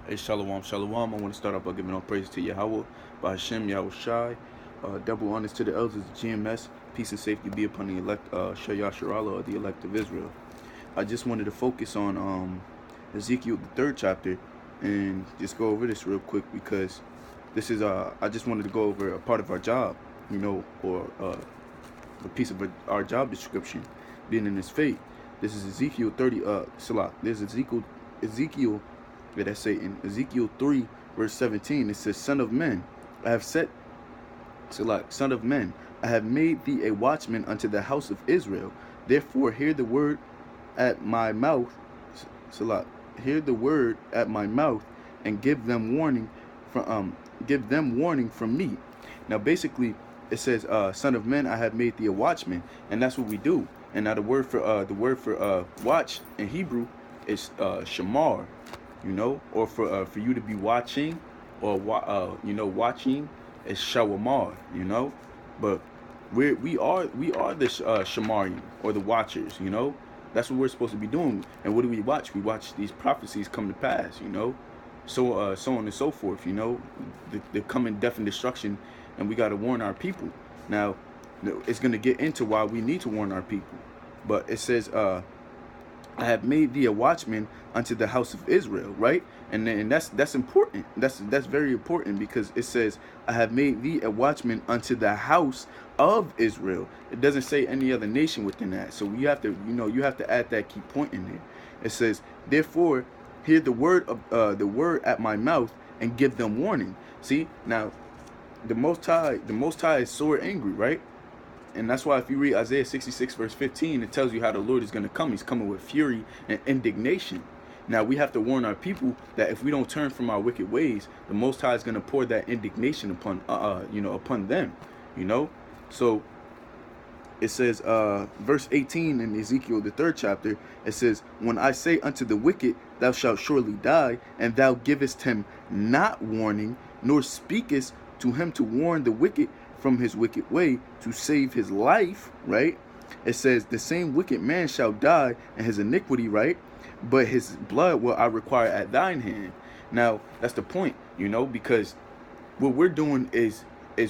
Hey, shalawam, shalawam. I want to start off by giving all praise to Yahawah, by Hashem, Yahawashi. Double honors to the elders of GMS. Peace and safety be upon the elect, yasharahla, or the elect of Israel. I just wanted to focus on Ezekiel, the 3rd chapter, and just go over this real quick because this is, I just wanted to go over a part of our job, or a piece of our job description, being in this fate. This is Ezekiel 30, Salah. There's Ezekiel, let's say in Ezekiel 3, verse 17, it says, Son of man, I have set, Son of man, I have made thee a watchman unto the house of Israel. Therefore hear the word at my mouth, hear the word at my mouth, and give them warning from me. Now basically it says, Son of man, I have made thee a watchman, and that's what we do. And now the word for watch in Hebrew is shamar, or for you to be watching, or watching is shawamar, but we are the shamarim, or the watchers, that's what we're supposed to be doing. And what do we watch? We watch these prophecies come to pass, so on and so forth, the coming death and destruction, and we got to warn our people. Now it's going to get into why we need to warn our people, but it says I have made thee a watchman unto the house of Israel, right? And that's important. That's very important, because it says I have made thee a watchman unto the house of Israel. It doesn't say any other nation within that. So you have to, you have to add that key point in there. It says, therefore, hear the word at my mouth, and give them warning. See, now the Most High is sore angry, right? And that's why if you read Isaiah 66 verse 15, it tells you how the Lord is going to come. He's coming with fury and indignation. Now we have to warn our people that if we don't turn from our wicked ways, the Most High is going to pour that indignation upon upon them. So it says, verse 18 in Ezekiel the 3rd chapter, it says, when I say unto the wicked, thou shalt surely die, and thou givest him not warning, nor speakest to him to warn the wicked from his wicked way, to save his life, right? It says, the same wicked man shall die in his iniquity, right? But his blood will I require at thine hand. Now that's the point, because what we're doing is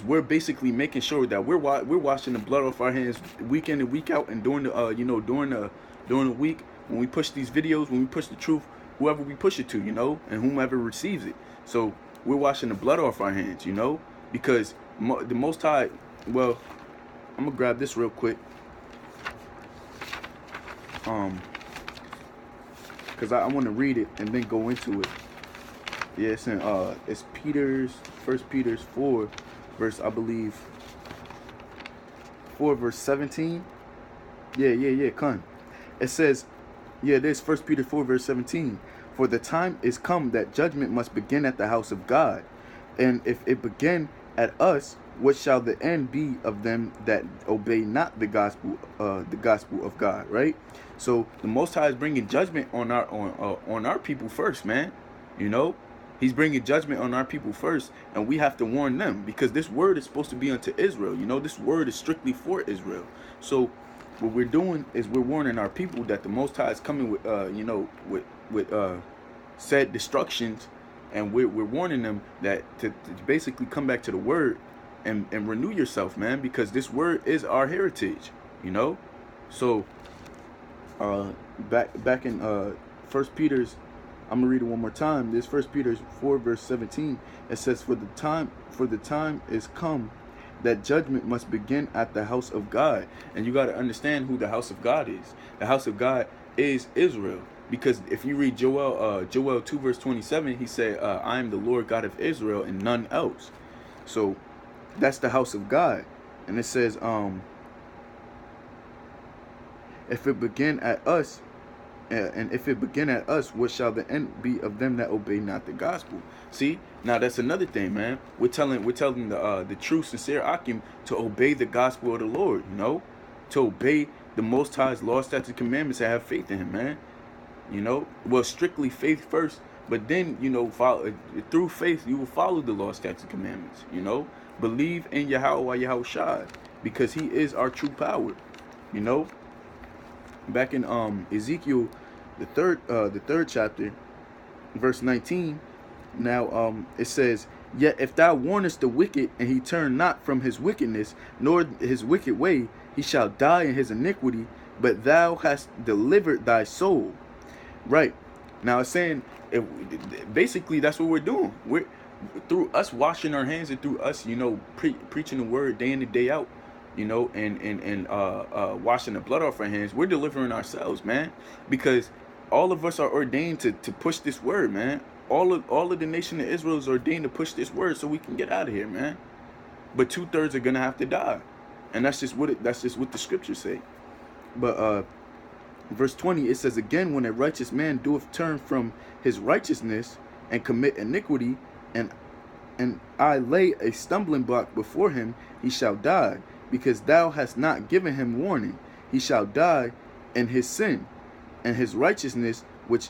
we're basically making sure that we're washing the blood off our hands week in and week out, and during the during the week when we push these videos, when we push the truth, whoever we push it to, and whomever receives it. So we're washing the blood off our hands, because the Most High, well, I'm gonna grab this real quick, because I want to read it and then go into it. Yeah, it's in it's First Peter's 4 verse, I believe 4 verse 17. Con. It says, there's First Peter 4 verse 17. For the time is come that judgment must begin at the house of God, and if it begin at us, what shall the end be of them that obey not the gospel of God, right? So the Most High is bringing judgment on our people first, man. He's bringing judgment on our people first, and we have to warn them, because this word is supposed to be unto Israel. This word is strictly for Israel. So what we're doing is we're warning our people that the Most High is coming with with said destructions, and we're warning them that to basically come back to the word and renew yourself, man, because this word is our heritage, So back in First Peter's, I'm gonna read it one more time. This First Peter 4 verse 17. It says, for the time is come that judgment must begin at the house of God. And you got to understand who the house of God is. The house of God is Israel. Because if you read Joel 2 verse 27, he said, I am the Lord God of Israel and none else. So that's the house of God. And it says, if it begin at us, what shall the end be of them that obey not the gospel? See, now that's another thing, man. We're telling the true, sincere Akim to obey the gospel of the Lord, to obey the Most High's law, statutes, and commandments, and have faith in Him, man. Well, strictly faith first, but then follow through faith. You will follow the law, statutes, and commandments. Believe in Yahawah, Yahawashi, because He is our true power. Back in Ezekiel the third chapter, verse 19, Now, it says, yet if thou warnest the wicked, and he turn not from his wickedness, nor his wicked way, he shall die in his iniquity, but thou hast delivered thy soul. Right. Now it's saying, basically that's what we're doing. We're through us washing our hands and through us, preaching the word day in and day out, and washing the blood off our hands. We're delivering ourselves, man, because all of us are ordained to push this word, man. All of the nation of Israel is ordained to push this word so we can get out of here, man. But 2/3 are gonna have to die, and that's just what the scriptures say. But verse 20, it says again, when a righteous man doeth turn from his righteousness and commit iniquity, and I lay a stumbling block before him, he shall die, because thou hast not given him warning. He shall die in his sin, and his righteousness which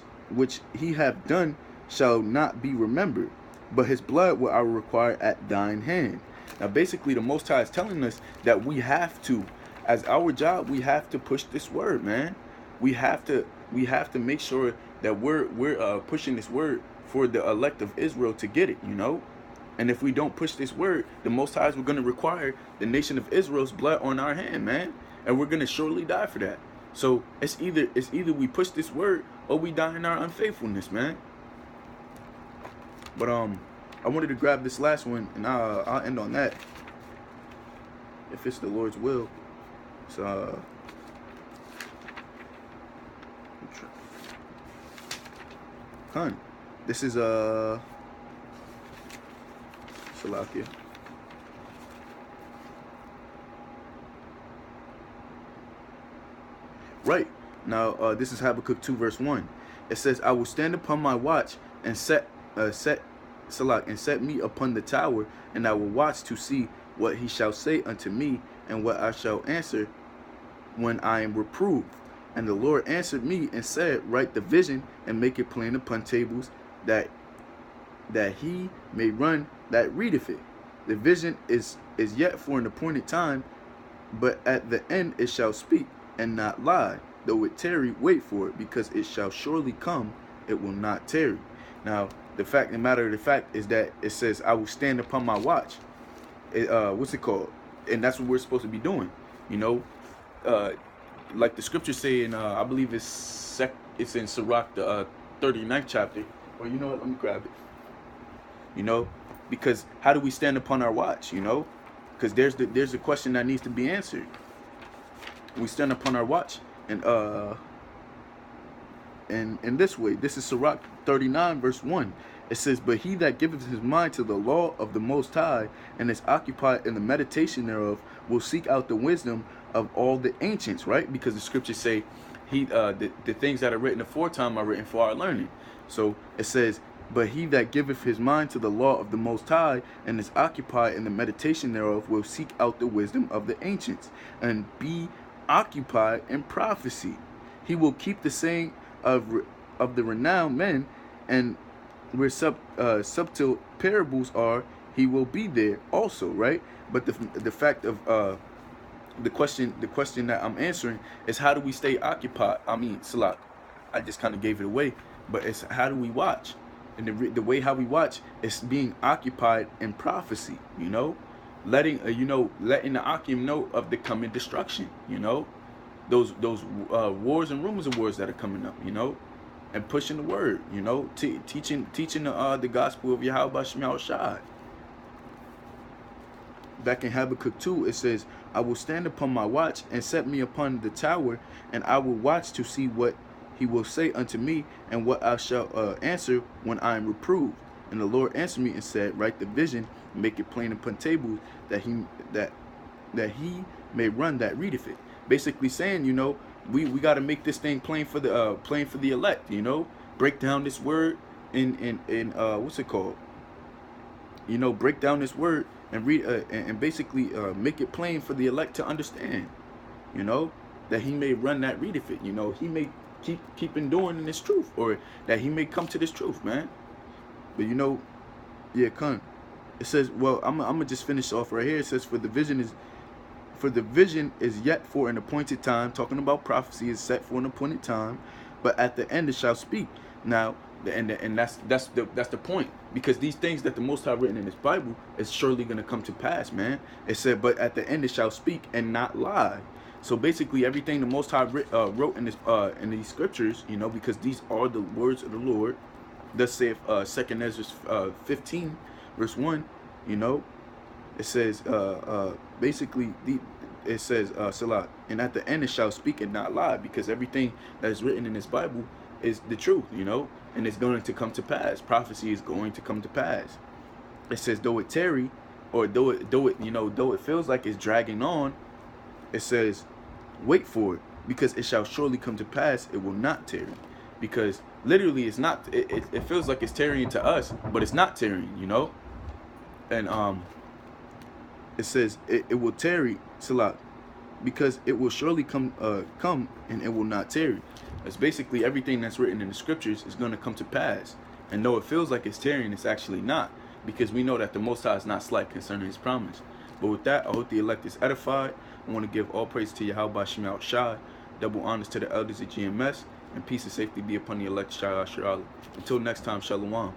he hath done shall not be remembered, but his blood will I require at thine hand. Now basically the Most High is telling us that we have to, as our job, we have to push this word, man. We have to make sure that we're pushing this word for the elect of Israel to get it, And if we don't push this word, the Most High is going to require the nation of Israel's blood on our hand, man, and we're going to surely die for that. So it's either we push this word or we die in our unfaithfulness, man. But I wanted to grab this last one, and I'll end on that, if it's the Lord's will. So this is Salakia. Right. Now this is Habakkuk 2 verse 1. It says, I will stand upon my watch and set me upon the tower, and I will watch to see what he shall say unto me, and what I shall answer when I am reproved. And the Lord answered me and said, write the vision and make it plain upon tables, that he may run that readeth it. The vision is yet for an appointed time, but at the end it shall speak and not lie. Though it tarry, wait for it, because it shall surely come, it will not tarry. Now, the matter of the fact is that it says, I will stand upon my watch. What's it called? And that's what we're supposed to be doing, like the scriptures say in, I believe it's in Sirach, the 39th chapter. Or you know what? Let me grab it. Because how do we stand upon our watch? Because there's a question that needs to be answered. We stand upon our watch, and in this way. This is Sirach 39 verse 1. It says, but he that giveth his mind to the law of the Most High, and is occupied in the meditation thereof, will seek out the wisdom of all the ancients, right? Because the scriptures say the things that are written aforetime are written for our learning. So it says, but he that giveth his mind to the law of the Most High, and is occupied in the meditation thereof, will seek out the wisdom of the ancients, and be occupied in prophecy. He will keep the saying of the renowned men, and where subtle parables are, he will be there also, right? But the fact of the question that I'm answering is, how do we stay occupied? I mean, Salat, I just kind of gave it away, but it's how do we watch? And the way how we watch is being occupied in prophecy, letting the Akim know of the coming destruction, those wars and rumors of wars that are coming up, and pushing the word, teaching the gospel of Yahawah. Back in Habakkuk 2, it says, I will stand upon my watch and set me upon the tower, and I will watch to see what he will say unto me, and what I shall answer when I am reproved. And the Lord answered me and said, write the vision, and make it plain upon tables, that he may run that readeth it. Basically saying, we got to make this thing plain for the elect, break down this word in what's it called? Break down this word and read and basically make it plain for the elect to understand, that he may run that readeth it. He may keep enduring in this truth, or that he may come to this truth, man. But yeah, it says, well, I'm gonna just finish off right here. It says, for the vision is yet for an appointed time. Talking about prophecy is set for an appointed time, but at the end it shall speak. Now And that's the point, because these things that the Most High written in His Bible is surely going to come to pass, man. It said, but at the end it shall speak and not lie. So basically, everything the Most High wrote in these scriptures, you know, because these are the words of the Lord. Thus saith 2 Ezra 15, verse 1. You know, it says basically it says Salah, and at the end it shall speak and not lie, because everything that is written in this Bible is the truth, you know, and it's going to come to pass. Prophecy is going to come to pass. It says, though it tarry, or though it feels like it's dragging on, it says, wait for it, because it shall surely come to pass. It will not tarry, because literally it's not. It feels like it's tarrying to us, but it's not tarrying, you know. And it says it will tarry, Salah, because it will surely come and it will not tarry. It's basically everything that's written in the scriptures is going to come to pass. And though it feels like it's tarrying, it's actually not, because we know that the Most High is not slight concerning His promise. But with that, I hope the elect is edified. I want to give all praise to Yahawah Shemel Shai, double honors to the elders of GMS, and peace and safety be upon the elect Yasharahla. Until next time, shalawam.